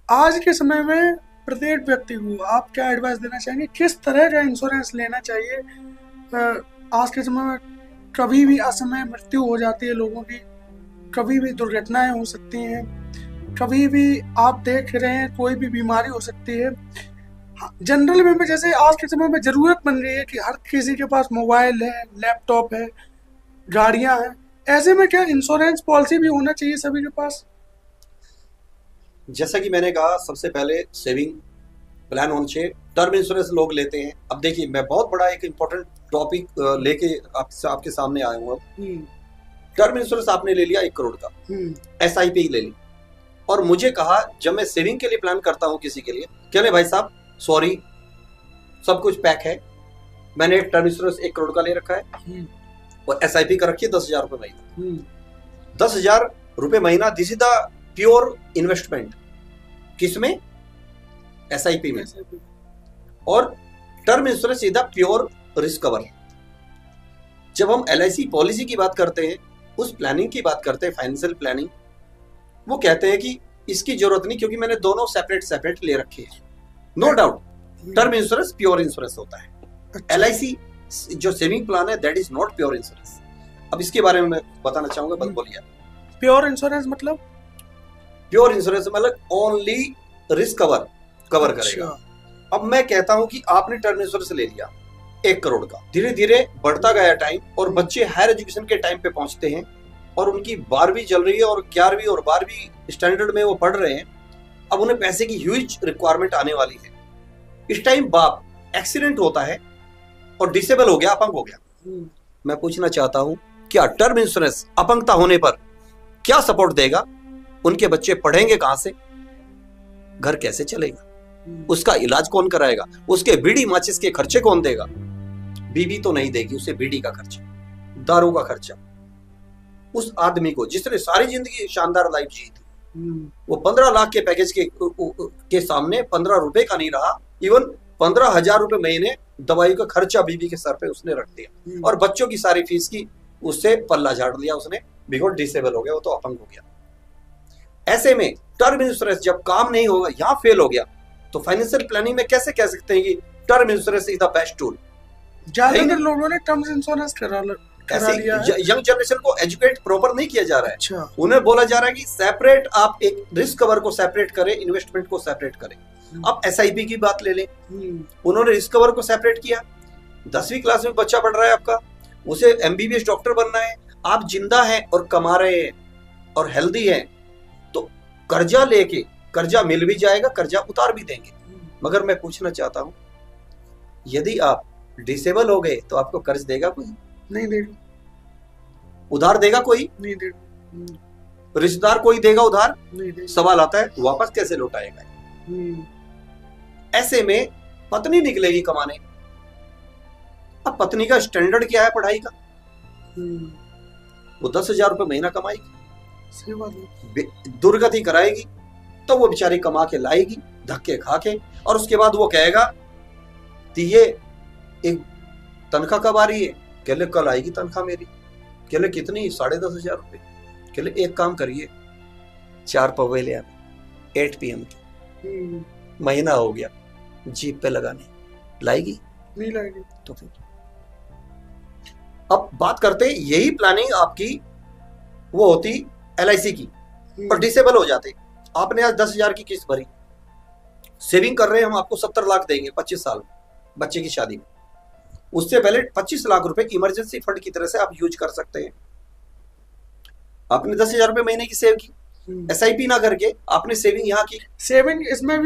आज के समय में प्रत्येक व्यक्ति को आप क्या एडवाइस देना चाहेंगे, किस तरह का इंश्योरेंस लेना चाहिए? आज के समय में कभी भी असमय मृत्यु हो जाती है लोगों की, कभी भी दुर्घटनाएं हो सकती हैं, कभी भी आप देख रहे हैं कोई भी बीमारी हो सकती है। जनरल में जैसे आज के समय में जरूरत बन रही है कि हर किसी के पास मोबाइल है, लैपटॉप है, गाड़ियां हैं, ऐसे में क्या इंश्योरेंस पॉलिसी भी होना चाहिए सभी के पास? जैसा कि मैंने कहा, सबसे पहले सेविंग प्लान होना चाहिए। टर्म इंश्योरेंस लोग लेते हैं। अब देखिए, मैं बहुत बड़ा एक इम्पोर्टेंट टॉपिक लेके आपके सामने आया हूँ। टर्म इंश्योरेंस आपने ले लिया 1 करोड़ का, SIP ले ली, और मुझे कहा, जब मैं सेविंग के लिए प्लान करता हूँ किसी के लिए, कहले भाई साहब सॉरी, सब कुछ पैक है, मैंने टर्म इंश्योरेंस 1 करोड़ का ले रखा है और SIP कर रखी है 10,000 रुपये महीना। 10,000 रुपये महीना, this is the pure investment. किसमें? SIP में। और term insurance is the pure risk cover. जब हम LIC पॉलिसी की बात करते हैं, उस प्लानिंग की बात करते हैं, फाइनेंशियल प्लानिंग, वो कहते हैं कि इसकी जरूरत नहीं, क्योंकि मैंने दोनों सेपरेट ले रखे हैं। No doubt, term insurance pure insurance होता है। LIC जो सेविंग प्लान है, that is not pure insurance. अब इसके बारे में मैं बताना चाहूंगा, बस बोलिए। प्योर इंश्योरेंस मतलब? प्योर इंश्योरेंस मतलब ओनली रिस्क कवर करेगा। अब मैं कहता हूं कि आपने टर्म इंश्योरेंस ले लिया 1 करोड़ का, धीरे धीरे बढ़ता गया टाइम, और बच्चे हायर एजुकेशन के टाइम पे पहुंचते हैं, और उनकी 12वीं चल रही है और 11वीं और 12वीं स्टैंडर्ड में वो पढ़ रहे हैं। अब उन्हें पैसे की ह्यूज रिक्वायरमेंट आने वाली है। इस टाइम बाप एक्सीडेंट होता है और डिसेबल हो गया, अपंग हो गया। मैं पूछना चाहता हूं, क्या टर्म इंश्योरेंस अपंगता होने पर क्या सपोर्ट देगा? उनके बच्चे पढ़ेंगे कहां से? घर कैसे चलेगा? उसका इलाज कौन कराएगा? उसके बीड़ी माचिस के खर्चे कौन देगा? बीवी तो नहीं देगी उसे बीड़ी का खर्चा, दारू का खर्चा। उस आदमी को जिसने सारी जिंदगी शानदार लाइफ जी थी, वो 15 लाख के पैकेज के सामने 15 रुपए का नहीं रहा। इवन 15,000 रुपए महीने दवाई का खर्चा बीवी के सर पे उसने रख दिया, और बच्चों की सारी फीस की उससे पल्ला झाड़ लिया उसने, बिकॉज डिसेबल हो गया, वो तो अपंग हो गया। ऐसे में टर्म इंश्योरेंस जब काम नहीं होगा, यहां फेल हो गया, तो फाइनेंशियल प्लानिंग में कैसे कह सकते हैं कि term insurance is the best tool? ज्यादातर लोगों ने टर्म इंश्योरेंस करा लिया है। यंग जनरेशन को एजुकेट प्रॉपर नहीं किया जा रहा है। अच्छा। उन्हें बोला जा रहा है कि सेपरेट, आप एक रिस्क कवर को सेपरेट करें, इन्वेस्टमेंट को सेपरेट करें। अब SIP की बात ले लें, उन्होंने रिस्क कवर को सेपरेट किया। 10वीं क्लास में बच्चा पढ़ रहा है आपका, उसे MBBS डॉक्टर बनना है, आप जिंदा हैं और कमा रहे हैं और हेल्दी हैं, तो कर्जा लेके, कर्जा मिल भी जाएगा, कर्जा उतार भी देंगे। मगर मैं पूछना चाहता हूं, यदि आप डिसेबल हो गए तो आपको कर्ज देगा कोई? नहीं देगा। उधार देगा कोई? नहीं देगा। रिश्तेदार कोई देगा उधार? नहीं देगा। सवाल आता है, वापस कैसे लौटाएगा? ऐसे में पत्नी निकलेगी कमाने। अब पत्नी का स्टैंडर्ड क्या है पढ़ाई का? वो 10,000 रुपये महीना कमाएगी, सही बात है। दुर्गति कराएगी, तो वो बेचारी कमा के लाएगी धक्के खा के, और उसके बाद वो कहेगा कि ये एक तनख्वाह कब आ रही है? कहले कल आएगी तनख्वाह मेरी। कहले कितनी? 10,500 रुपये। कहले एक काम करिए, 4 पवे ले आने 8 PM की। महीना हो गया, जीप पे लगाने, लाएगी? नहीं लाएगी। तो फिर अब बात करते हैं, यही प्लानिंग आपकी वो होती LIC की, और डिसेबल हो जाते। आपने आज 10,000 की किस्त भरी, सेविंग कर रहे हैं हम, आपको 70 लाख देंगे 25 साल बच्चे की शादी में। उससे पहले 25 लाख रुपए इमरजेंसी फंड की तरह से आप यूज कर सकते हैं। आपने 10,000 रुपए महीने की सेव की, SIP ना करके आपने सेविंग यहाँ की। सेविंग इसमें